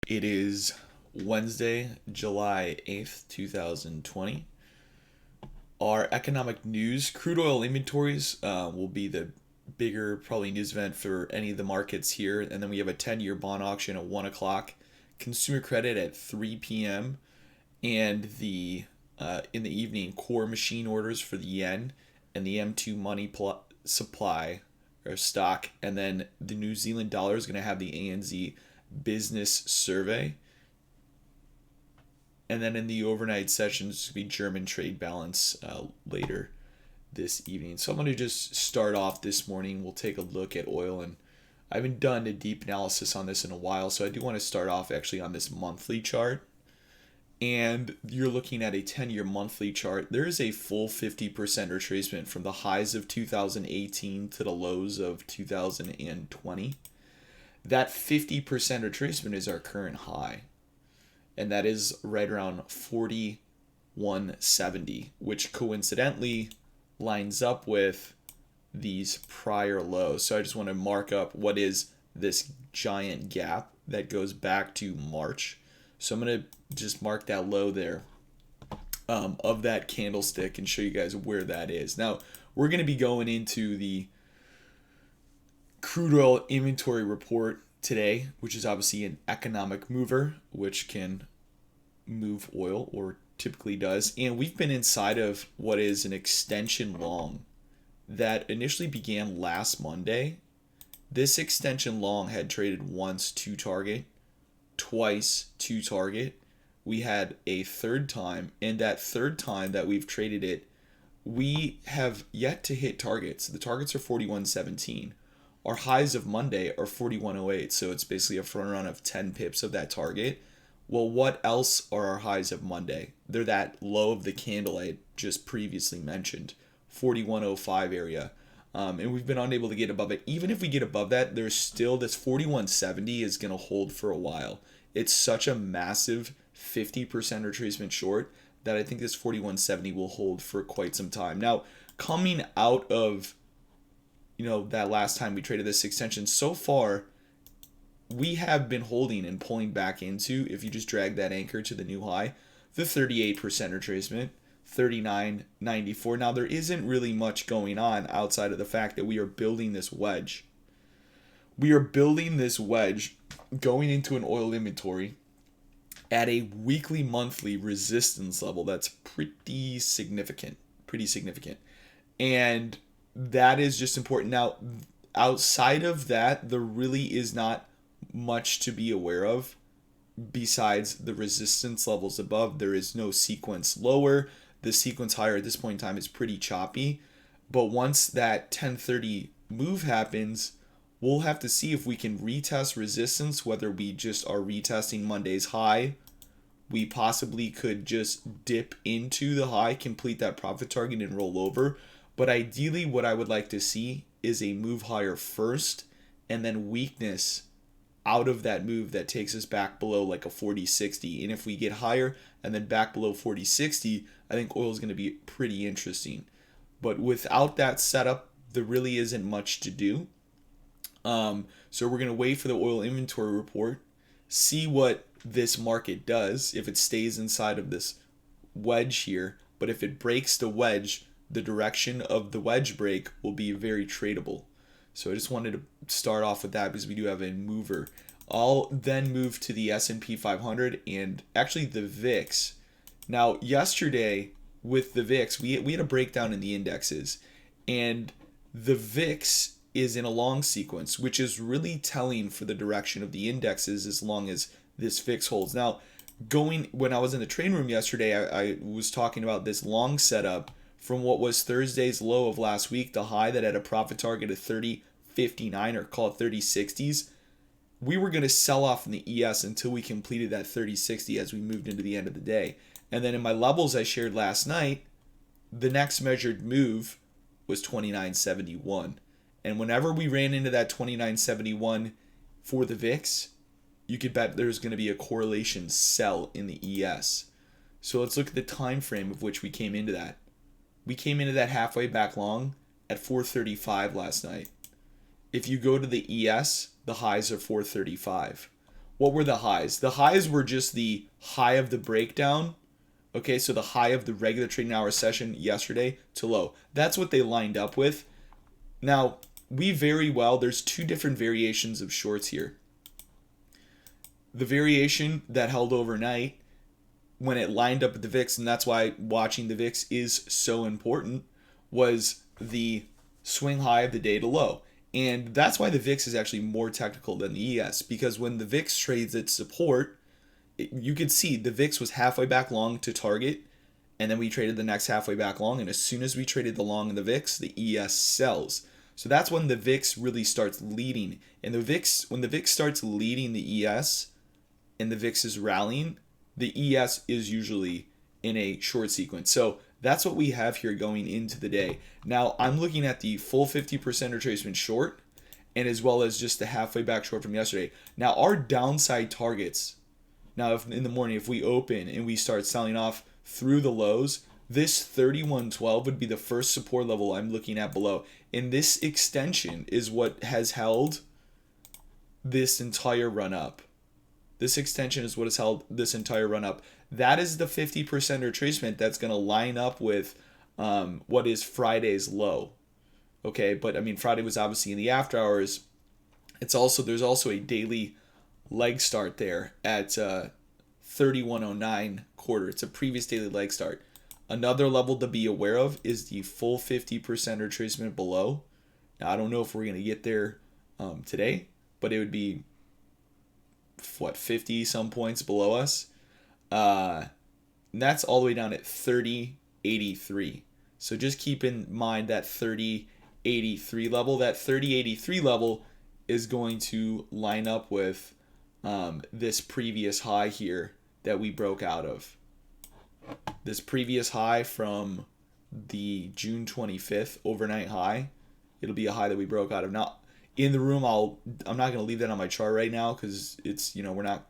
It is Wednesday, July 8th, 2020. Our economic news, crude oil inventories will be the bigger, probably, news event for any of the markets here. And then we have a 10-year bond auction at 1 o'clock, consumer credit at 3 p.m., and in the evening, core machine orders for the yen and the M2 money supply or stock. And then the New Zealand dollar is going to have the ANZ business survey. And then in the overnight sessions, be German trade balance later this evening. So I'm going to just start off this morning. We'll take a look at oil, and I haven't done a deep analysis on this in a while, so I do want to start off actually on this monthly chart. And you're looking at a 10-year monthly chart. There is a full 50% retracement from the highs of 2018 to the lows of 2020. That 50% retracement is our current high, and that is right around 4170, which coincidentally lines up with these prior lows. So I just want to mark up what is this giant gap that goes back to March. So I'm going to just mark that low there of that candlestick and show you guys where that is. Now, we're going to be going into the crude oil inventory report today, which is obviously an economic mover, which can move oil, or typically does. And we've been inside of what is an extension long that initially began last Monday. This extension long had traded once to target, twice to target. We had a third time, and that third time that we've traded it, we have yet to hit targets. The targets are 41.17. Our highs of Monday are 41.08, so it's basically a front run of 10 pips of that target. Well, what else are our highs of Monday? They're that low of the candle I just previously mentioned, 41.05 area. And we've been unable to get above it. Even if we get above that, there's still this 41.70 is going to hold for a while. It's such a massive 50% retracement short that I think this 41.70 will hold for quite some time. Now, coming out of that last time we traded this extension, so far we have been holding and pulling back into, if you just drag that anchor to the new high, the 38% retracement, 39.94. Now, there isn't really much going on outside of the fact that we are building this wedge. We are building this wedge going into an oil inventory at a weekly, monthly resistance level that's pretty significant. And that is just important. Now, outside of that, there really is not much to be aware of besides the resistance levels above. There is no sequence lower. The sequence higher at this point in time is pretty choppy. But once that 1030 move happens, we'll have to see if we can retest resistance, whether we just are retesting Monday's high. We possibly could just dip into the high, complete that profit target, and roll over. But ideally, what I would like to see is a move higher first, and then weakness out of that move that takes us back below like a 40.60. And if we get higher and then back below 40.60, I think oil is going to be pretty interesting. But without that setup, there really isn't much to do. So we're going to wait for the oil inventory report, see what this market does, if it stays inside of this wedge here. But if it breaks the wedge, the direction of the wedge break will be very tradable. So I just wanted to start off with that because we do have a mover. I'll then move to the S&P 500 and actually the VIX. Now, yesterday with the VIX, we had a breakdown in the indexes, and the VIX is in a long sequence, which is really telling for the direction of the indexes as long as this VIX holds. Now, when I was in the trading room yesterday, I was talking about this long setup from what was Thursday's low of last week, the high that had a profit target of 30.59, or call it 30.60s. We were going to sell off in the ES until we completed that 30.60 as we moved into the end of the day. And then in my levels I shared last night, the next measured move was 29.71. And whenever we ran into that 29.71 for the VIX, you could bet there's going to be a correlation sell in the ES. So let's look at the time frame of which we came into that. We came into that halfway back long at 435 last night. If you go to the ES, the highs are 435. what were the highs? The highs were just the high of the breakdown. Okay, so the high of the regular trading hour session yesterday to low. That's what they lined up with. Now, there's two different variations of shorts here. The variation that held overnight when it lined up with the VIX, and that's why watching the VIX is so important, was the swing high of the day to low. And that's why the VIX is actually more technical than the ES, because when the VIX trades its support, you could see the VIX was halfway back long to target, and then we traded the next halfway back long, and as soon as we traded the long in the VIX, the ES sells. So that's when the VIX really starts leading. And when the VIX starts leading the ES and the VIX is rallying, the ES is usually in a short sequence. So that's what we have here going into the day. Now, I'm looking at the full 50% retracement short, and as well as just the halfway back short from yesterday. Now, our downside targets, now if in the morning, if we open and we start selling off through the lows, this 31.12 would be the first support level I'm looking at below. And this extension is what has held this entire run up. This extension is what has held this entire run up. That is the 50% retracement that's going to line up with what is Friday's low. Okay, but I mean, Friday was obviously in the after hours. There's also a daily leg start there at 31.09 quarter. It's a previous daily leg start. Another level to be aware of is the full 50% retracement below. Now, I don't know if we're going to get there today, but it would be, 50 some points below us. And that's all the way down at 30.83. So just keep in mind that 30.83 level. That 30.83 level is going to line up with this previous high here that we broke out of. This previous high from the June 25th overnight high, it'll be a high that we broke out of. Now, in the room, I'm not going to leave that on my chart right now because it's, we're not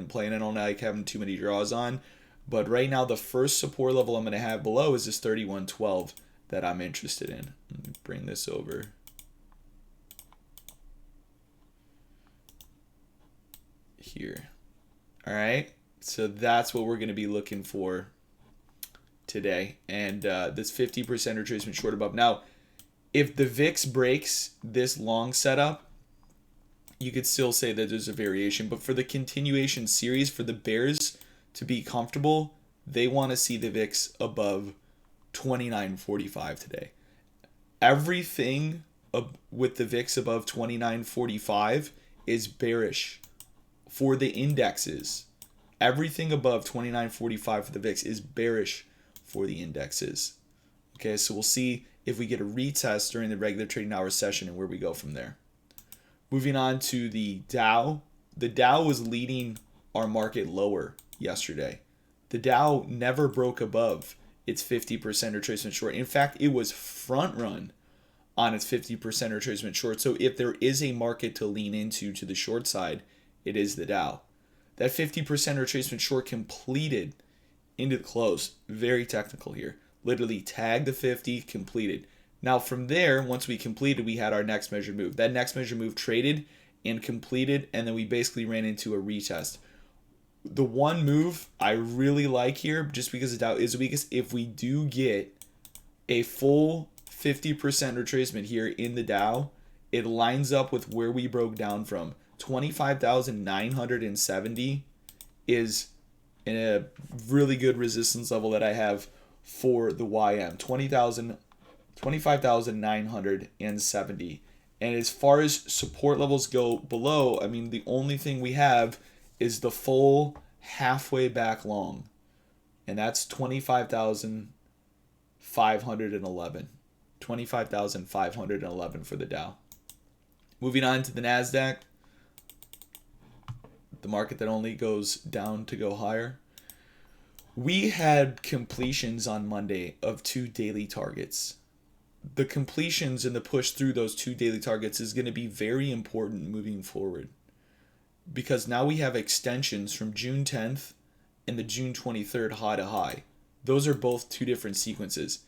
playing it all night, having too many draws on. But right now, the first support level I'm going to have below is this 31.12 that I'm interested in. Let me bring this over. Here. All right. So that's what we're going to be looking for today. And this 50% retracement short above. Now, if the VIX breaks this long setup, you could still say that there's a variation. But for the continuation series, for the bears to be comfortable, they want to see the VIX above 29.45 today. Everything with the VIX above 29.45 is bearish for the indexes. Everything above 29.45 for the VIX is bearish for the indexes. Okay, so we'll see if we get a retest during the regular trading hour session and where we go from there. Moving on to the Dow. The Dow was leading our market lower yesterday. The Dow never broke above its 50% retracement short. In fact, it was front run on its 50% retracement short. So if there is a market to lean into to the short side, it is the Dow. That 50% retracement short completed into the close. Very technical here. Literally tagged the 50, completed. Now from there, once we completed, we had our next measured move. That next measured move traded and completed, and then we basically ran into a retest. The one move I really like here, just because the Dow is the weakest, if we do get a full 50% retracement here in the Dow, it lines up with where we broke down from. 25,970 is in a really good resistance level that I have for the YM. 25,970. And as far as support levels go below, I mean, the only thing we have is the full halfway back long. And that's 25,511. 25,511 for the Dow. Moving on to the NASDAQ, the market that only goes down to go higher. We had completions on Monday of 2 daily targets. The completions and the push through those 2 daily targets is going to be very important moving forward, because now we have extensions from June 10th and the June 23rd high to high. Those are both 2 different sequences.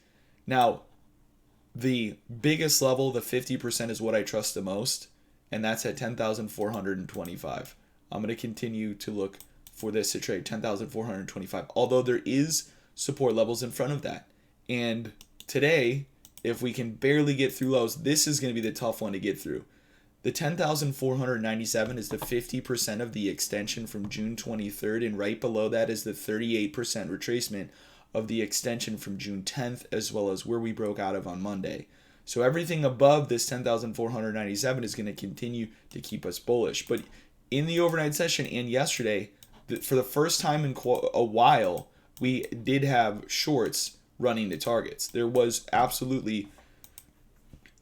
Now, the biggest level, the 50%, is what I trust the most, and that's at 10,425. I'm going to continue to look for this to trade 10,425, although there is support levels in front of that. And today, if we can barely get through lows, this is going to be the tough one to get through. The 10,497 is the 50% of the extension from June 23rd, and right below that is the 38% retracement of the extension from June 10th, as well as where we broke out of on Monday. So everything above this 10,497 is going to continue to keep us bullish. But in the overnight session and yesterday, for the first time in a while, we did have shorts running the targets. There was absolutely,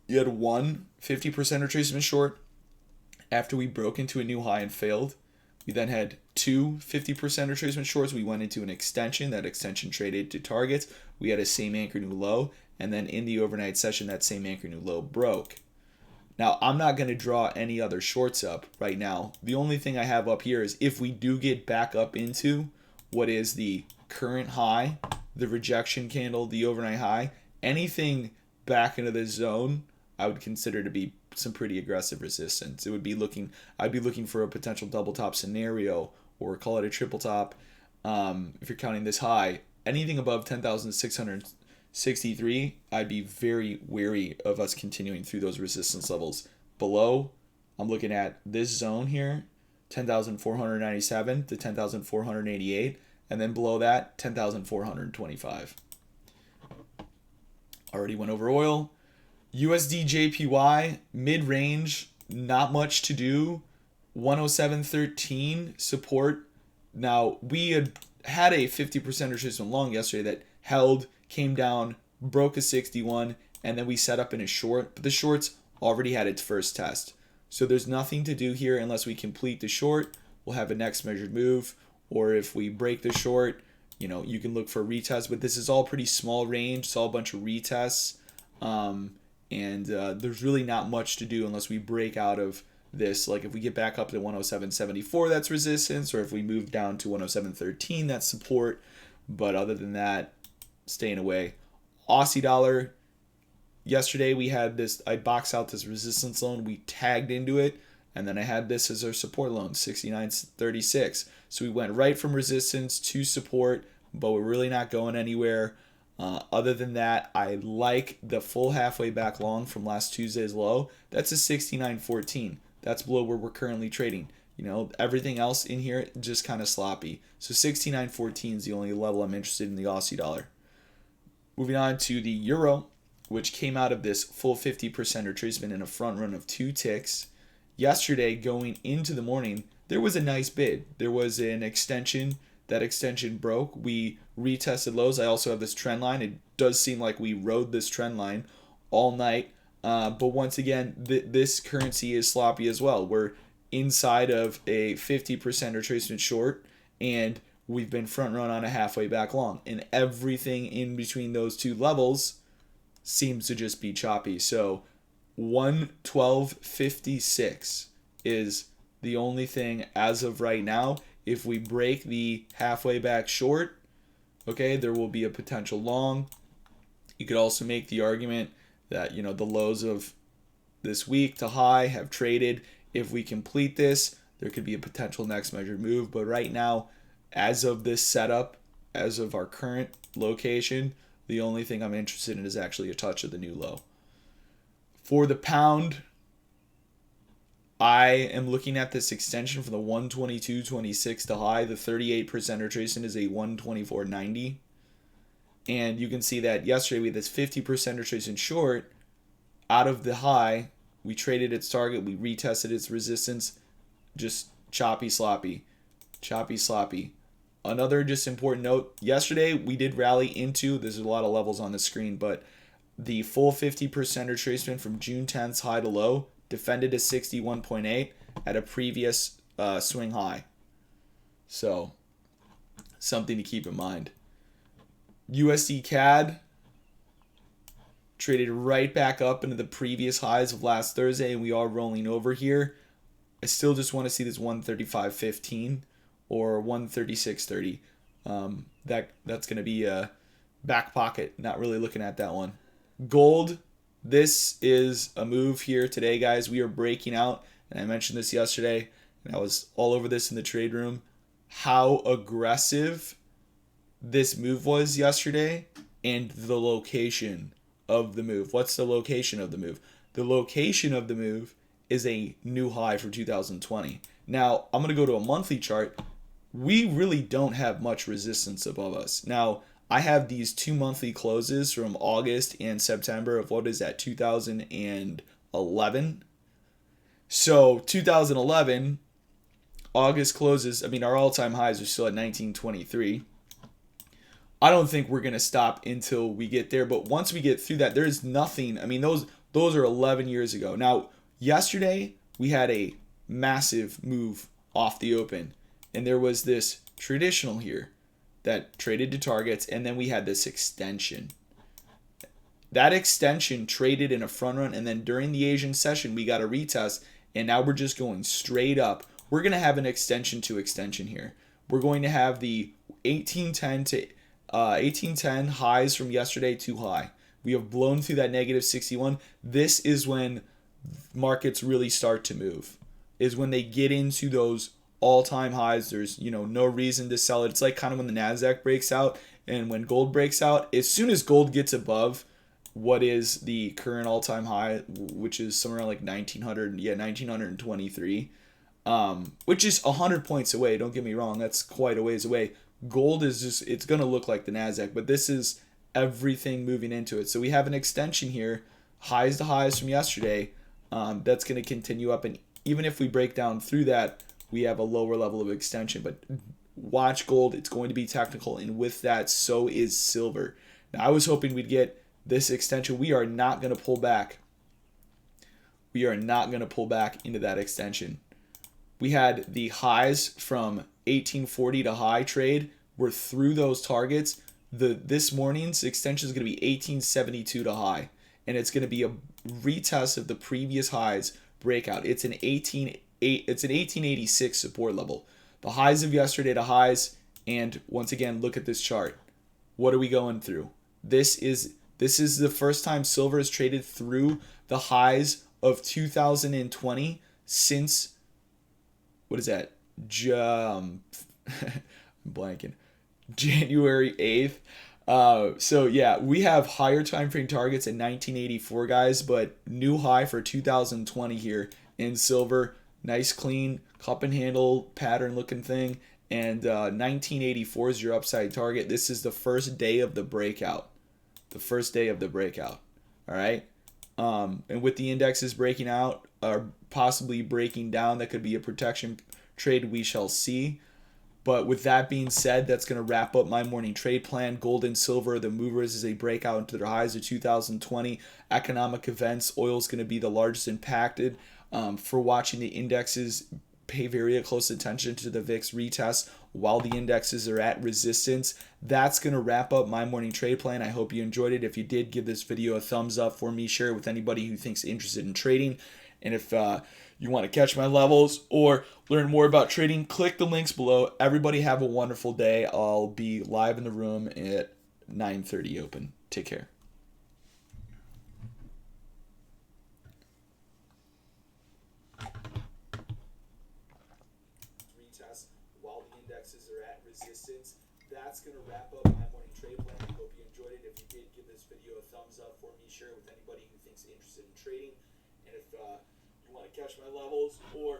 you had one 50% retracement short after we broke into a new high and failed. We then had two 50% retracement shorts. We went into an extension. That extension traded to targets. We had a same anchor new low. And then in the overnight session, that same anchor new low broke. Now, I'm not going to draw any other shorts up right now. The only thing I have up here is if we do get back up into what is the current high, the rejection candle, the overnight high, anything back into this zone, I would consider to be some pretty aggressive resistance. I'd be looking for a potential double top scenario, or call it a triple top. If you're counting this high, anything above 10,663, I'd be very wary of us continuing through those resistance levels. Below, I'm looking at this zone here, 10,497 to 10,488, and then below that, 10,425. Already went over oil. USD JPY, mid-range, not much to do. 107.13 support. Now, we had a 50% retracement long yesterday that held, came down, broke a 61, and then we set up in a short. But the short's already had its first test. So there's nothing to do here unless we complete the short. We'll have a next measured move. Or if we break the short, you can look for a retest. But this is all pretty small range. It's all a bunch of retests. And there's really not much to do unless we break out of this. Like if we get back up to 107.74, that's resistance, or if we move down to 107.13, that's support. But other than that, staying away. Aussie Dollar, yesterday we had this, I boxed out this resistance loan, we tagged into it, and then I had this as our support loan, 69.36. So we went right from resistance to support, but we're really not going anywhere. Other than that, I like the full halfway back long from last Tuesday's low. That's a 69.14. That's below where we're currently trading. Everything else in here just kind of sloppy. So 69.14 is the only level I'm interested in the Aussie dollar. Moving on to the euro, which came out of this full 50% retracement in a front run of 2 ticks. Yesterday, going into the morning, there was a nice bid. There was an extension. That extension broke. We retested lows. I also have this trend line. It does seem like we rode this trend line all night. But once again, this currency is sloppy as well. We're inside of a 50% retracement short, and we've been front run on a halfway back long. And everything in between those two levels seems to just be choppy. So 112.56 is the only thing as of right now. If we break the halfway back short, okay, there will be a potential long. You could also make the argument that, the lows of this week to high have traded. If we complete this, there could be a potential next measured move. But right now, as of this setup, as of our current location, the only thing I'm interested in is actually a touch of the new low. For the pound, I am looking at this extension from the 122.26 to high. The 38% retracement is a 124.90. And you can see that yesterday we had this 50% retracement short out of the high. We traded its target. We retested its resistance. Just choppy, sloppy. Choppy, sloppy. Another just important note. Yesterday we did rally into, there's a lot of levels on the screen, but the full 50% retracement from June 10th's high to low defended a 61.8 at a previous swing high. So, something to keep in mind. USD CAD traded right back up into the previous highs of last Thursday, and we are rolling over here. I still just want to see this 135.15 or 136.30. That's going to be a back pocket. Not really looking at that one. Gold. This is a move here today, guys. We are breaking out, and I mentioned this yesterday, and I was all over this in the trade room, how aggressive this move was yesterday and the location of the move. What's the location of the move? The location of the move is a new high for 2020. Now, I'm going to go to a monthly chart. We really don't have much resistance above us. Now, I have these 2 monthly closes from August and September of what is that, 2011. So 2011, August closes, I mean, our all-time highs are still at 1923. I don't think we're going to stop until we get there. But once we get through that, there's nothing. I mean, those are 11 years ago. Now, yesterday, we had a massive move off the open. And there was this traditional here that traded to targets. And then we had this extension. That extension traded in a front run. And then during the Asian session, we got a retest. And now we're just going straight up. We're going to have an extension to extension here. We're going to have the 1810 highs from yesterday too high. We have blown through that negative 61. This is when markets really start to move. Is when they get into those all-time highs. There's, no reason to sell it. It's like kind of when the Nasdaq breaks out and when gold breaks out. As soon as gold gets above what is the current all-time high, which is somewhere around like 1923, which is 100 points away. Don't get me wrong. That's quite a ways away. Gold is just, it's going to look like the Nasdaq, but this is everything moving into it. So we have an extension here, highs to highs from yesterday. That's going to continue up. And even if we break down through that, we have a lower level of extension. But watch gold. It's going to be technical. And with that, so is silver. Now, I was hoping we'd get this extension. We are not going to pull back. We are not going to pull back into that extension. We had the highs from 1840 to high trade. We're through those targets. This morning's extension is going to be 1872 to high, and it's going to be a retest of the previous highs breakout. It's an 1886 support level. The highs of yesterday to highs, and once again, look at this chart. What are we going through? This is the first time silver has traded through the highs of 2020 since, what is that? I'm blanking. January 8th. So yeah, we have higher time frame targets in 1984, guys, but new high for 2020 here in silver. Nice clean cup and handle pattern looking thing. And 1984 is your upside target. This is the first day of the breakout. The first day of the breakout. All right. And with the indexes breaking out or possibly breaking down, that could be a protection trade. We shall see. But with that being said, that's going to wrap up my morning trade plan. Gold and silver, the movers as they break out into their highs of 2020. Economic events, oil is going to be the largest impacted. For watching the indexes, pay very close attention to the VIX retest while the indexes are at resistance. That's going to wrap up my morning trade plan. I hope you enjoyed it. If you did, give this video a thumbs up for me. Share it with anybody who thinks interested in trading. And if you want to catch my levels or learn more about trading, click the links below. Everybody have a wonderful day. I'll be live in the room at 9:30 open. Take care. Retest while the indexes are at resistance. That's going to wrap up my morning trade plan. I hope you enjoyed it. If you did, give this video a thumbs up for me. Share it with anybody who thinks interested in trading. And if you want to catch my levels or